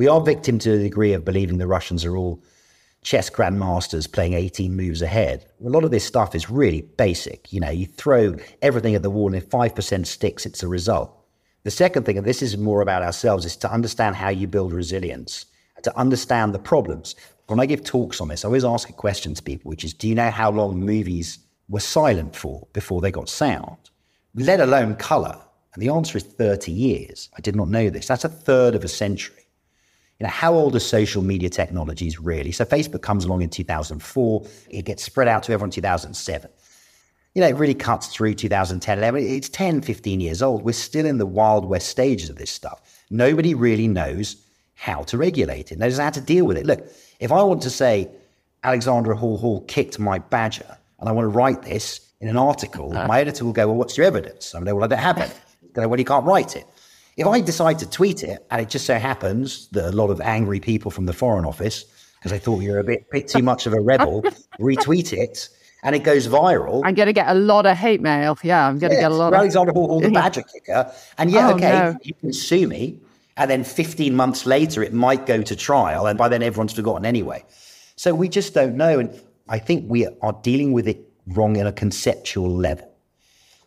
We are victim to a degree of believing the Russians are all chess grandmasters playing 18 moves ahead. A lot of this stuff is really basic. You throw everything at the wall and if 5% sticks, it's a result. The second thing, and this is more about ourselves, is to understand how you build resilience, to understand the problems. When I give talks on this, I always ask a question to people, which is, do you know how long movies were silent for before they got sound, let alone color? And the answer is 30 years. I did not know this. That's a third of a century. How old are social media technologies really? So Facebook comes along in 2004. It gets spread out to everyone in 2007. It really cuts through 2010, 11. It's 10, 15 years old. We're still in the Wild West stages of this stuff. Nobody really knows how to regulate it, knows how to deal with it. Look, if I want to say Alexandra Hall kicked my badger and I want to write this in an article, my editor will go, well, what's your evidence? I'm like, well, I don't have it. They go, well, you can't write it. If I decide to tweet it, and it just so happens that a lot of angry people from the Foreign Office, because they thought you were a bit too much of a rebel, retweet it, and it goes viral. I'm going to get a lot of hate mail. Yeah, I'm going to get a lot of... Alexander Hall, the badger kicker. And you can sue me. And then 15 months later, it might go to trial. And by then, everyone's forgotten anyway. So we just don't know. And I think we are dealing with it wrong in a conceptual level.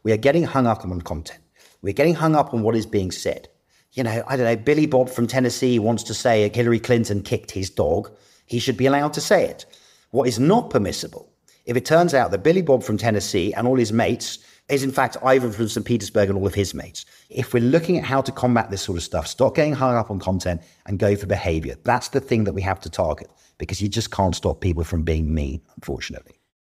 We are getting hung up on content. We're getting hung up on what is being said. I don't know, Billy Bob from Tennessee wants to say Hillary Clinton kicked his dog. He should be allowed to say it. What is not permissible, if it turns out that Billy Bob from Tennessee and all his mates is in fact Ivan from St. Petersburg and all of his mates. If we're looking at how to combat this sort of stuff, stop getting hung up on content and go for behavior. That's the thing that we have to target, because you just can't stop people from being mean, unfortunately.